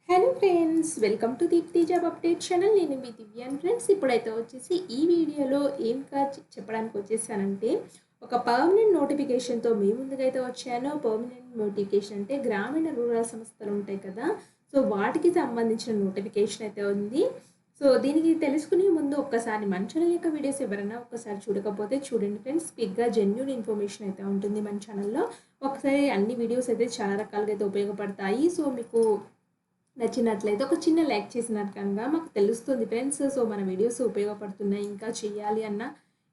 Hello friends, welcome to Deepti job update channel. నేను మీ దివ్యాన్ friends. ఇప్పుడైతే వచ్చేసి ఈ వీడియోలో ఏం చెప్పడానికి వచ్చేసానంటే, ఒక పర్మనెంట్ నోటిఫికేషన్తో మీ ముందుకైతే వచ్చాను. పర్మనెంట్ నోటిఫికేషన్ అంటే గ్రామీణ రూరల్ సంస్థలు ఉంటాయి కదా, సో వాటికి సంబంధించిన నోటిఫికేషన్ అయితే ఉంది. సో దీనికి తెలుసుకునే ముందు ఒక్కసారి మన ఛానల్ యొక్క వీడియోస్ ఎవరైనా ఒక్కసారి చూడకపోతే చూడండి ఫ్రెండ్స్. క్విక్గా జెన్యూన్ ఇన్ఫర్మేషన్ అయితే ఉంటుంది మన ఛానల్లో. ఒకసారి అన్ని వీడియోస్ అయితే చాలా రకాలుగా అయితే ఉపయోగపడతాయి. సో మీకు నచ్చినట్లయితే ఒక చిన్న లైక్ చేసినట్టుగా మాకు తెలుస్తుంది ఫ్రెండ్స్. సో మన వీడియోస్ ఉపయోగపడుతున్నాయి, ఇంకా చేయాలి అన్న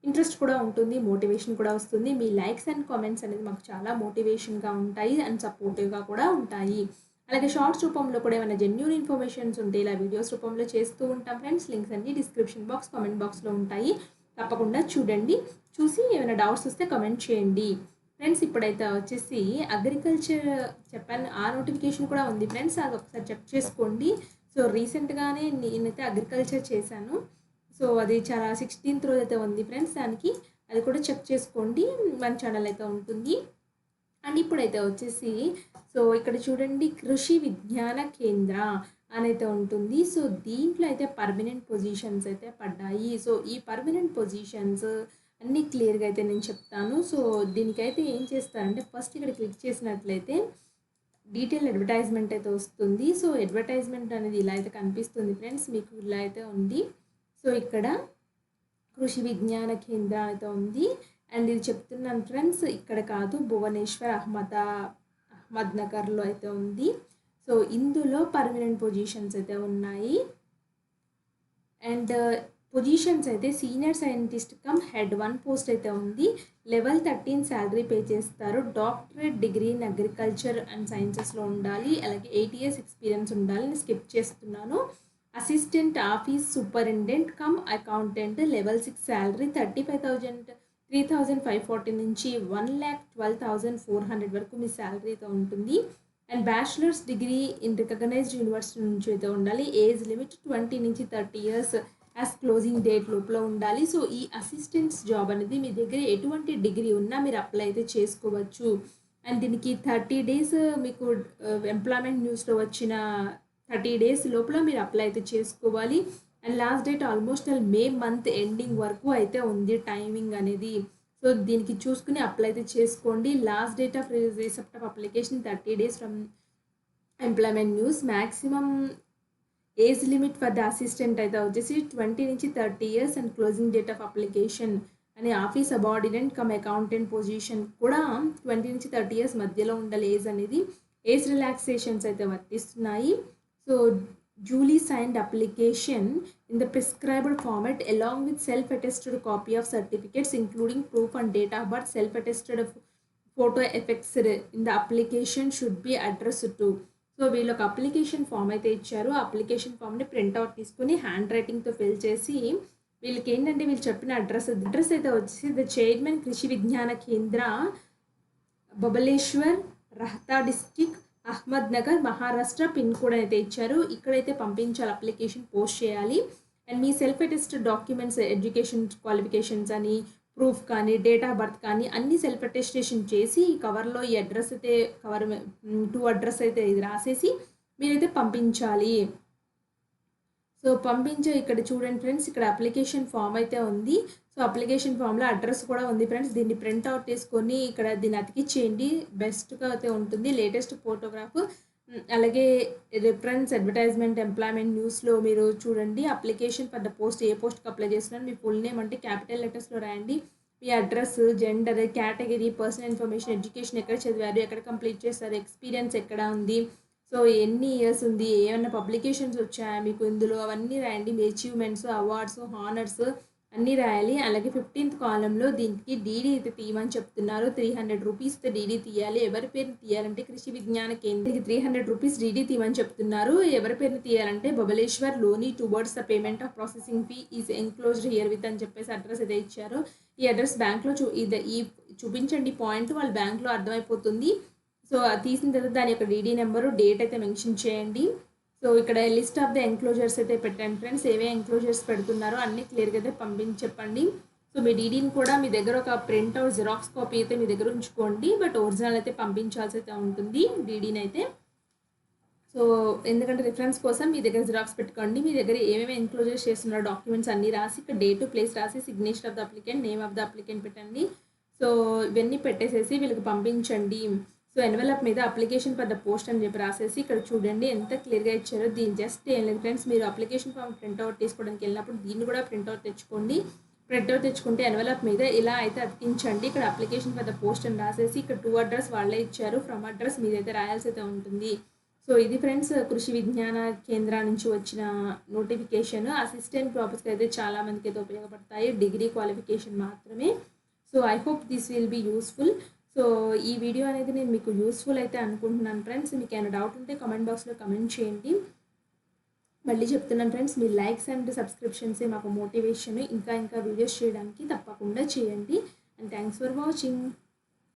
ఇంట్రెస్ట్ కూడా ఉంటుంది, మోటివేషన్ కూడా వస్తుంది. మీ లైక్స్ అండ్ కామెంట్స్ అనేది మాకు చాలా మోటివేషన్గా ఉంటాయి అండ్ సపోర్టివ్గా కూడా ఉంటాయి. అలాగే షార్ట్స్ రూపంలో కూడా ఏమైనా జెన్యూన్ ఇన్ఫర్మేషన్స్ ఉంటే ఇలా వీడియోస్ రూపంలో చేస్తూ ఉంటాం ఫ్రెండ్స్. లింక్స్ అన్ని డిస్క్రిప్షన్ బాక్స్, కామెంట్ బాక్స్లో ఉంటాయి. తప్పకుండా చూడండి, చూసి ఏమైనా డౌట్స్ వస్తే కామెంట్ చేయండి ఫ్రెండ్స్. ఇప్పుడైతే వచ్చేసి అగ్రికల్చర్ చెప్పాను, ఆ నోటిఫికేషన్ కూడా ఉంది ఫ్రెండ్స్, అది ఒకసారి చెక్ చేసుకోండి. సో రీసెంట్గానే నేనైతే అగ్రికల్చర్ చేశాను. సో అది చాలా 16th రోజు అయితే ఉంది ఫ్రెండ్స్. దానికి అది కూడా చెక్ చేసుకోండి, మన ఛానల్ అయితే ఉంటుంది. అండ్ ఇప్పుడైతే వచ్చేసి సో ఇక్కడ చూడండి, కృషి విజ్ఞాన కేంద్ర అనైతే ఉంటుంది. సో దీంట్లో అయితే పర్మనెంట్ పొజిషన్స్ అయితే పడ్డాయి. సో ఈ పర్మనెంట్ పొజిషన్స్ అన్నీ క్లియర్గా అయితే నేను చెప్తాను. సో దీనికైతే ఏం చేస్తారంటే, ఫస్ట్ ఇక్కడ క్లిక్ చేసినట్లయితే డీటెయిల్ అడ్వర్టైజ్మెంట్ అయితే వస్తుంది. సో అడ్వర్టైజ్మెంట్ అనేది ఇలా అయితే కనిపిస్తుంది ఫ్రెండ్స్, మీకు ఇలా అయితే ఉంది. సో ఇక్కడ కృషి విజ్ఞాన కేంద్ర అయితే ఉంది. అండ్ ఇది చెప్తున్నాను ఫ్రెండ్స్, ఇక్కడ కాదు, భువనేశ్వర్ అహ్మద్నగర్లో అయితే ఉంది. సో ఇందులో పర్మనెంట్ పొజిషన్స్ అయితే ఉన్నాయి. అండ్ పొజిషన్స్ అయితే senior scientist cum head 1 post అయితే ఉంది. లెవెల్ 13 శాలరీ పే చేస్తారు. Doctorate degree in agriculture and సైన్సెస్లో ఉండాలి. అలాగే 8 years ఎక్స్పీరియన్స్ ఉండాలి. నేను స్కిప్ చేస్తున్నాను. Assistant office superintendent cum accountant level 6 salary 35,540 నుంచి 1,12,400 వరకు మీ శాలరీతో ఉంటుంది. And bachelor's degree in recognised university నుంచి అయితే ఉండాలి. ఏజ్ లిమిట్ 20 నుంచి 30 years యాజ్ క్లోజింగ్ డేట్ లోపల ఉండాలి. సో ఈ అసిస్టెంట్స్ జాబ్ అనేది మీ దగ్గర ఎటువంటి డిగ్రీ ఉన్నా మీరు అప్లై అయితే చేసుకోవచ్చు. అండ్ దీనికి 30 days మీకు ఎంప్లాయ్మెంట్ న్యూస్లో వచ్చిన 30 days లోపల మీరు అప్లై అయితే చేసుకోవాలి. And last date almost May month ending వరకు అయితే ఉంది టైమింగ్ అనేది. సో దీనికి చూసుకుని అప్లై అయితే చేసుకోండి. Last date of receipt of application 30 days from employment news. Maximum age limit for the assistant అయితే వచ్చేసి 20 నుంచి 30 years and closing date of application అని office subordinate cum accountant position కూడా 20 నుంచి 30 years మధ్యలో ఉండాలి ఏజ్ అనేది. ఏజ్ రిలాక్సేషన్స్ అయితే వర్తిస్తున్నాయి. So duly signed application in the prescribed format along with self-attested copy of certificates including proof and date of birth. Self-attested photo affixed in the application should be addressed to. So వీళ్ళు ఒక application form అయితే ఇచ్చారు. ఆ application ఫామ్ని printout తీసుకుని hand రైటింగ్తో fill చేసి వీళ్ళకి ఏంటంటే వీళ్ళు చెప్పిన అడ్రస్ అయితే వచ్చేసి the chairman Krishi Vigyan Kendra, Babaleshwar, Rahata district, Ahmednagar, Maharashtra pin code అయితే ఇచ్చారు. ఇక్కడైతే పంపించాలి, అప్లికేషన్ పోస్ట్ చేయాలి. అండ్ మీ self attested documents, education qualifications అని, ప్రూఫ్ కానీ, డేట్ ఆఫ్ బర్త్ కానీ అన్నీ సెల్ఫ్ అటెస్టేషన్ చేసి ఈ కవర్లో ఈ అడ్రస్ అయితే కవర్ 2 అడ్రస్ అయితే ఇది రాసేసి మీరైతే పంపించాలి. సో పంపించే ఇక్కడ చూడండి ఫ్రెండ్స్, ఇక్కడ అప్లికేషన్ ఫామ్ అయితే ఉంది. సో అప్లికేషన్ ఫామ్లో అడ్రస్ కూడా ఉంది ఫ్రెండ్స్. దీన్ని ప్రింట్అవుట్ తీసుకొని ఇక్కడ దీన్ని అతికిచ్చేయండి, బెస్ట్గా అయితే ఉంటుంది. లేటెస్ట్ ఫోటోగ్రాఫ్, అలాగే రిఫరెన్స్ అడ్వర్టైజ్మెంట్ ఎంప్లాయ్మెంట్ న్యూస్లో మీరు చూడండి. అప్లికేషన్ ఫర్ ద పోస్ట్, ఏ పోస్ట్కి అప్లై చేస్తున్నారు, మీ ఫుల్ నేమ్ అంటే క్యాపిటల్ లెటర్స్లో రాయండి. మీ address, gender, category, personal information, education ఎక్కడ చదివారు, ఎక్కడ కంప్లీట్ చేస్తారు, ఎక్స్పీరియన్స్ ఎక్కడ ఉంది, సో ఎన్ని ఇయర్స్ ఉంది, ఏమైనా పబ్లికేషన్స్ వచ్చాయా మీకు ఇందులో, అవన్నీ రాయండి. మీ అచీవ్మెంట్స్, అవార్డ్స్, హానర్స్ అన్నీ రాయాలి. అలాగే 15th కాలంలో దీనికి డీడీ అయితే తీయమని చెప్తున్నారు. 300 రూపీస్తో డీడీ తీయాలి. ఎవరి పేరుని తీయాలంటే కృషి విజ్ఞాన కేంద్రానికి 300 రూపీస్ డీడీ తీయమని చెప్తున్నారు. ఎవరి పేరుని తీయాలంటే బబలేశ్వర్ లోని towards the payment of processing fee is enclosed here with అని చెప్పేసి అడ్రస్ అయితే ఇచ్చారు. ఈ అడ్రస్ బ్యాంక్లో ఈ చూపించండి పాయింట్, వాళ్ళ బ్యాంక్లో అర్థమైపోతుంది. సో తీసిన తర్వాత దాని యొక్క డీడీ నెంబరు, డేట్ అయితే మెన్షన్ చేయండి. సో ఇక్కడ లిస్ట్ ఆఫ్ ద ఎంక్లోజర్స్ అయితే పెట్టండి ఫ్రెండ్స్. ఏవే ఎంక్లోజర్స్ పెడుతున్నారో అన్నీ క్లియర్గా అయితే చెప్పండి. సో మీ డీడీని కూడా మీ దగ్గర ఒక ప్రింట్అవుట్ జిరాక్స్ కాపీ అయితే మీ దగ్గర ఉంచుకోండి, బట్ ఒరిజినల్ అయితే పంపించాల్సి అయితే ఉంటుంది డీడీని అయితే. సో ఎందుకంటే రిఫరెన్స్ కోసం మీ దగ్గర జిరాక్స్ పెట్టుకోండి. మీ దగ్గర ఏమేమి ఎన్‌క్లోజర్స్ చేస్తున్నారో డాక్యుమెంట్స్ అన్నీ రాసి, ఇక్కడ డేటు, ప్లేస్ రాసి, signature of the applicant, name of the applicant పెట్టండి. సో ఇవన్నీ పెట్టేసేసి వీళ్ళకి పంపించండి. సో ఎన్వలప్ మీద అప్లికేషన్ ఫర్ ద పోస్ట్ అని చెప్పి రాసేసి ఇక్కడ చూడండి ఎంత క్లియర్‌గా ఇచ్చారో. దీని జస్ట్ ఏం లేదు ఫ్రెండ్స్, మీరు అప్లికేషన్ ఫామ్ ప్రింట్‌ఔట్ తీసుకోవడానికి వెళ్ళినప్పుడు దీన్ని కూడా ప్రింట్‌ఔట్ తెచ్చుకోండి. ప్రింట్‌ఔట్ తెచ్చుకుంటే ఎన్వలప్ మీద ఇలా అయితే అతికించండి. ఇక్కడ అప్లికేషన్ ఫర్ ద పోస్ట్ అని రాసేసి ఇక్కడ 2 అడ్రస్ వాళ్ళే ఇచ్చారు. ఫ్రమ్ అడ్రస్ మీదైతే రాయాల్సి అయితే ఉంటుంది. సో ఇది ఫ్రెండ్స్ కృషి విజ్ఞాన కేంద్ర నుంచి వచ్చిన నోటిఫికేషన్. అసిస్టెంట్ ప్రాసెస్కి అయితే చాలా మందికి అయితే ఉపయోగపడతాయి. డిగ్రీ క్వాలిఫికేషన్ మాత్రమే. So I hope this will be useful. So ఈ వీడియో అనేది నేను మీకు యూస్ఫుల్ అయితే అనుకుంటున్నాను ఫ్రెండ్స్. మీకు ఏమైనా డౌట్ ఉంటే కామెంట్ బాక్స్లో కమెంట్ చేయండి. మళ్ళీ చెప్తున్నాను ఫ్రెండ్స్, మీ లైక్స్ అండ్ సబ్స్క్రిప్షన్సే మాకు మోటివేషన్ ఇంకా ఇంకా వీడియోస్ చేయడానికి. తప్పకుండా చేయండి. And thanks for watching.